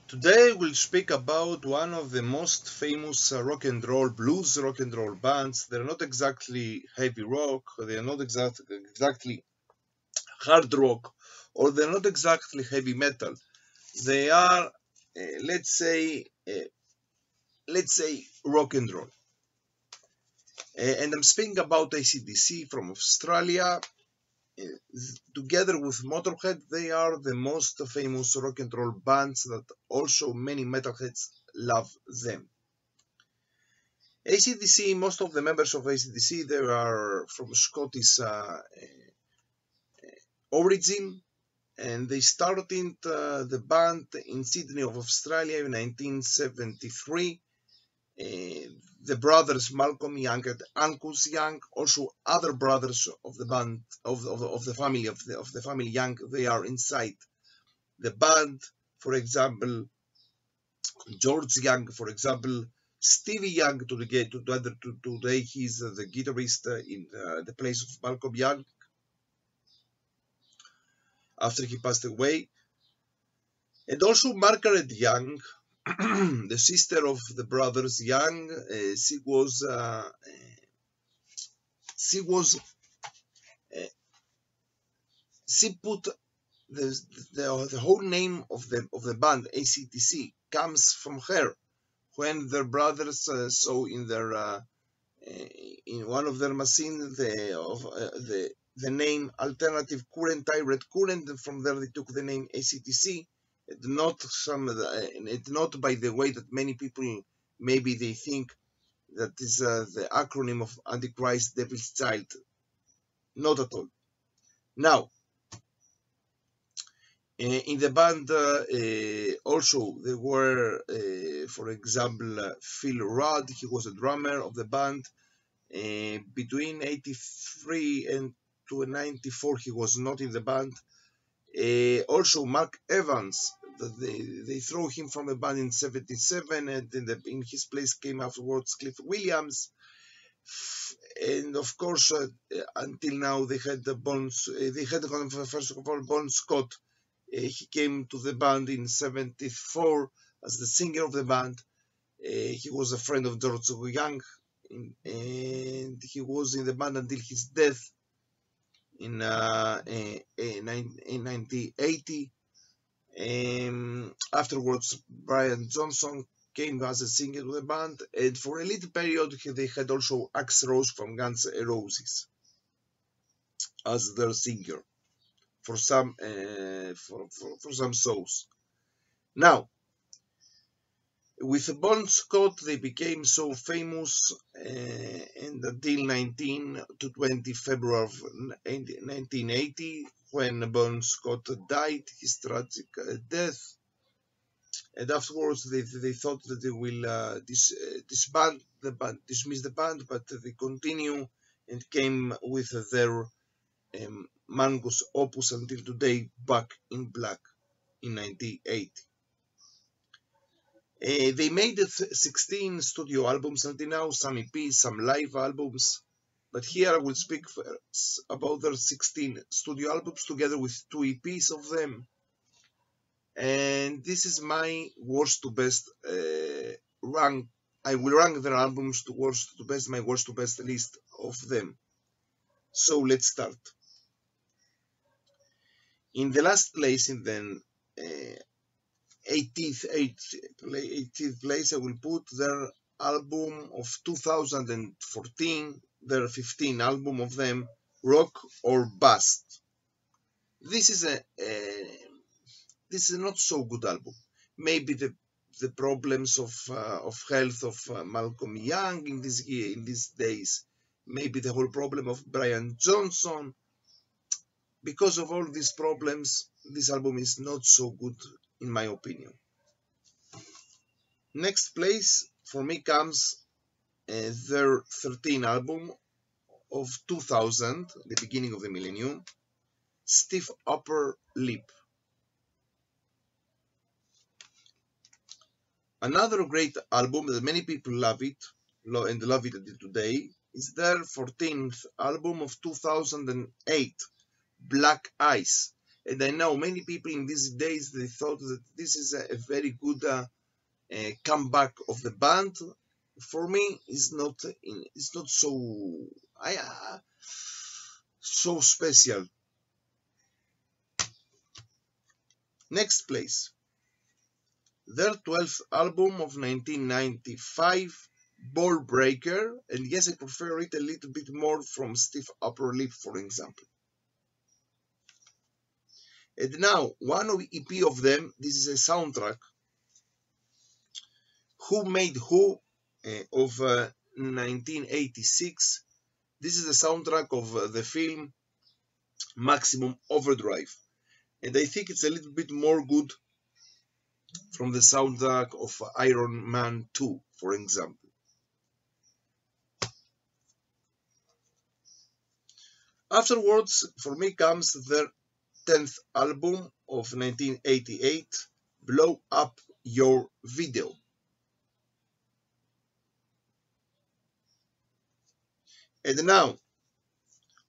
Today we'll speak about one of the most famous rock and roll, blues rock and roll bands. They're not exactly heavy rock, they're not exactly hard rock, or they're not exactly heavy metal. They are, let's say, rock and roll. And I'm speaking about AC/DC from Australia. Together with Motorhead, they are the most famous rock and roll bands that also many metalheads love them. AC/DC, most of the members of AC/DC, they are from Scottish origin, and they started the band in Sydney of Australia in 1973. The brothers Malcolm Young and Angus Young, also other brothers of the band of the family Young, they are inside the band. For example, George Young, for example, Stevie Young. Today he's the guitarist in the place of Malcolm Young after he passed away, and also Margaret Young, the sister of the brothers Young. She put the whole name of the band AC/DC comes from her. When their brothers saw in one of their machines the name alternative current tirade current, and from there they took the name AC/DC. Not by the way that many people maybe they think that is the acronym of Antichrist, Devil's Child. Not at all. Now, in the band also there were, for example, Phil Rudd. He was a drummer of the band. Between 83 and to 94 he was not in the band. Also Mark Evans, they threw him from the band in 77, and in his place came afterwards Cliff Williams. And of course, until now they had first of all Bon Scott. He came to the band in 74 as the singer of the band. He was a friend of George Young, and he was in the band until his death in 1980. Afterwards, Brian Johnson came as a singer to the band, and for a little period they had also Axl Rose from Guns N' Roses as their singer for some shows. Now, with Bon Scott, they became so famous, and until 19 to 20 February of 1980, when Bon Scott died, his tragic death. And afterwards, they thought that they will dismiss the band, but they continue and came with their Magnus Opus until today, Back in Black, in 1980. They made 16 studio albums until now, some EPs, some live albums. But here I will speak first about their 16 studio albums together with 2 EPs of them. And this is my worst to best rank. I will rank their albums to worst to best, my worst to best list of them. So let's start. In the last place, in the 18th place, I will put their album of 2014, their 15th album of them, Rock or Bust. This is a not so good album. Maybe the problems of health of Malcolm Young in these days, maybe the whole problem of Brian Johnson. Because of all these problems, this album is not so good in my opinion. Next place for me comes their 13th album of 2000, the beginning of the millennium, Stiff Upper Lip. Another great album that many people love it until today is their 14th album of 2008, Black Ice. and I know many people in these days, they thought that this is a very good comeback of the band. For me, it's not so so special. Next place, their 12th album of 1995, Ball Breaker, and yes, I prefer it a little bit more from Stiff Upper Lip, for example. And now, one of EP of them, this is a soundtrack, Who Made Who, of 1986. This is the soundtrack of the film Maximum Overdrive, and I think it's a little bit more good from the soundtrack of Iron Man 2, for example. Afterwards, for me, comes their 10th album of 1988, Blow Up Your Video. And now,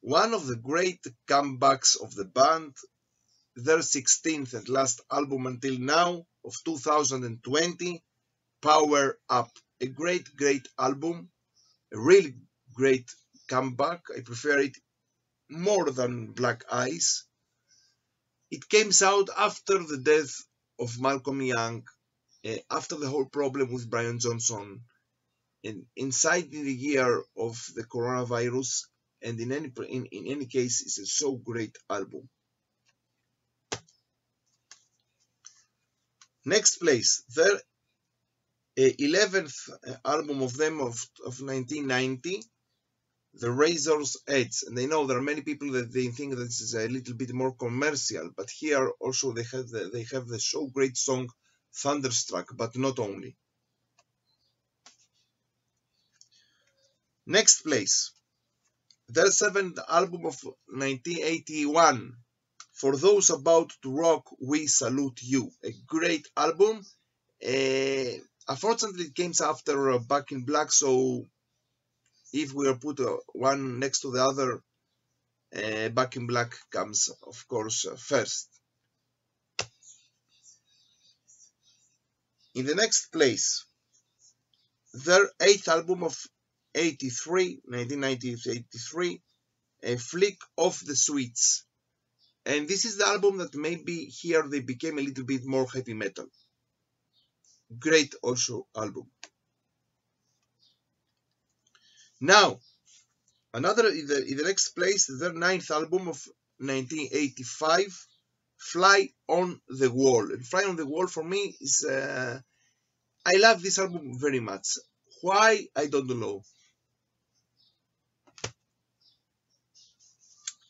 one of the great comebacks of the band, their 16th and last album until now of 2020, Power Up. A great album, a really great comeback. I prefer it more than Black Eyes. It came out after the death of Malcolm Young, after the whole problem with Brian Johnson, and inside the year of the coronavirus, and in any case, it's a so great album. Next place, their 11th album of them of 1990, The Razor's Edge. And I know there are many people that they think that this is a little bit more commercial, but here also they have the so great song Thunderstruck, but not only. Next place, their 7th album of 1981, For Those About to Rock, We Salute You. A great album. Unfortunately, it came after Back in Black, so if we are put one next to the other, Back in Black comes, of course, first. In the next place, their 8th album of 1983, A Flick of the Sweets. And this is the album that maybe here they became a little bit more heavy metal. Great also album. Now, another in the next place, their 9th album of 1985, Fly on the Wall. And Fly on the Wall for me is, I love this album very much. Why? I don't know.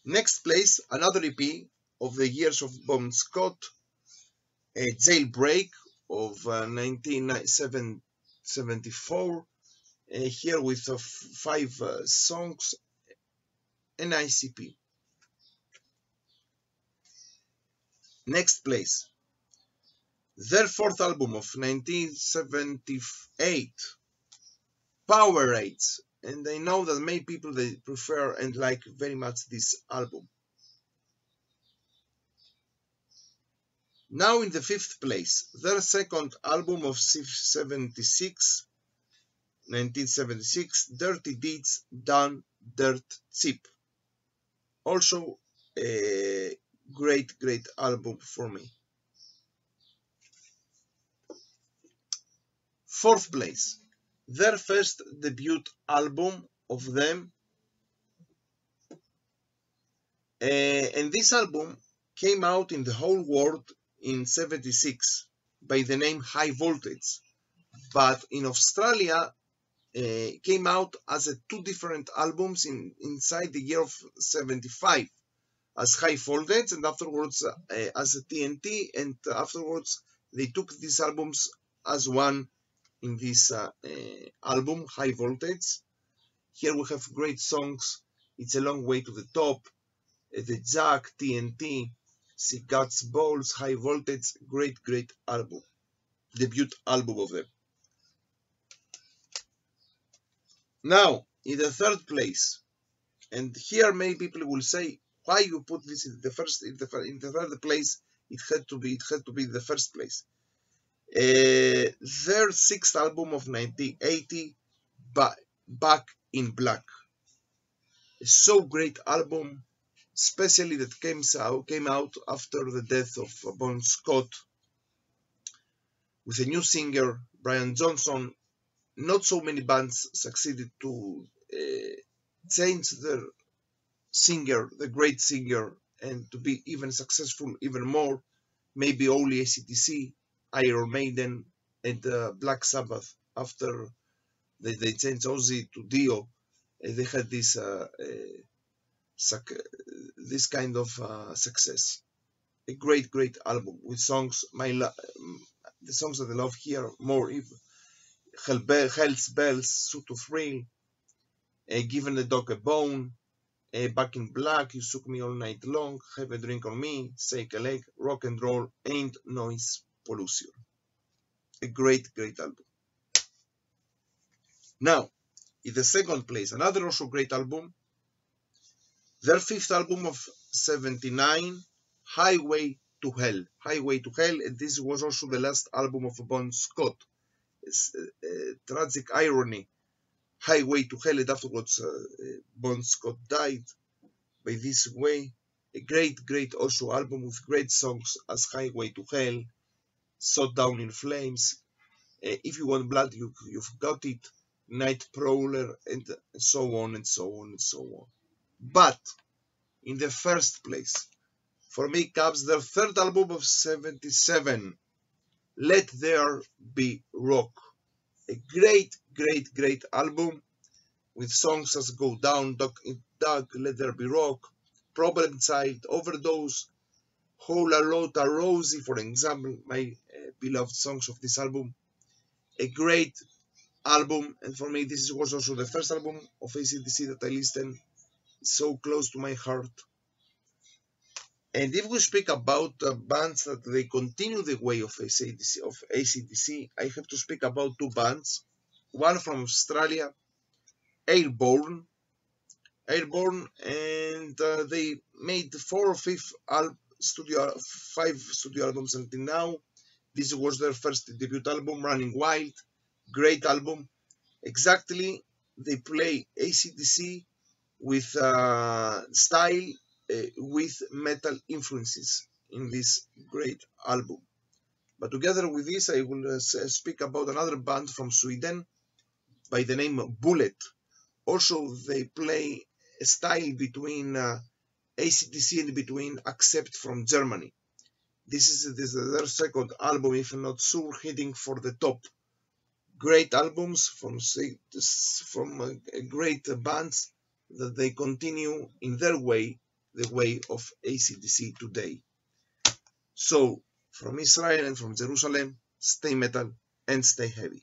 Next place, another EP of the years of Bon Scott, Jailbreak of 1974. Here with 5 songs, an ICP. Next place, their 4th album of 1978, Powerade. And I know that many people they prefer and like very much this album. Now in the 5th place, their 2nd album of 1976, Dirty Deeds Done Dirt Cheap. Also a great album for me. 4th place, their first debut album of them, and this album came out in the whole world in 76 by the name High Voltage, but in Australia came out as 2 different albums inside the year of 75, as High Voltage and afterwards as a TNT, and afterwards they took these albums as one in this album, High Voltage. Here we have great songs, It's a Long Way to the Top, The Jack, TNT, She Guts Balls, High Voltage, great album, debut album of them. Now, in the 3rd place, and here many people will say, why you put this in the first, in the third place? It had to be the first place. Their sixth album of 1980, Back in Black. A so great album, especially that came out after the death of Bon Scott, with a new singer, Brian Johnson. Not so many bands succeeded to change their singer, the great singer, and to be even successful, even more. Maybe only AC/DC, Iron Maiden, and Black Sabbath. After they changed Ozzy to Dio, they had this kind of success. A great album with songs. The songs that I love here more: Hell's Bells, Suit to Thrill, Giving the Dog a Bone, Back in Black, You Shook Me All Night Long, Have a Drink on Me, Shake a Leg, Rock and Roll, Ain't Noise Pollution. A great album. Now, in the second place, another also great album, their fifth album of 79, Highway to Hell. Highway to Hell, and this was also the last album of Bon Scott. It's tragic irony. Highway to Hell, and afterwards Bon Scott died by this way. A great also album with great songs as Highway to Hell, Shot Down in Flames, If You Want Blood, You've Got It, Night Prowler, and so on and so on and so on. But in the first place, for me, comes their third album of 77, Let There Be Rock. A great album with songs as Go Down, Dog, Let There Be Rock, Problem Child, Overdose, Whole Lotta Rosie, for example, my beloved songs of this album. A great album, and for me this was also the first album of AC/DC that I listened. It's so close to my heart. And if we speak about bands that they continue the way of AC/DC, I have to speak about two bands. One from Australia, Airborne, and they made 4 or 5 studio albums until now. This was their first debut album, Running Wild. Great album. Exactly, they play AC/DC with style, with metal influences in this great album. But together with this, I will speak about another band from Sweden by the name Bullet. Also, they play a style between AC/DC and between Accept from Germany. This is their second album, if not sure, heading for the top. Great albums from great bands that they continue in their way, the way of AC/DC today. So, from Israel and from Jerusalem, stay metal and stay heavy.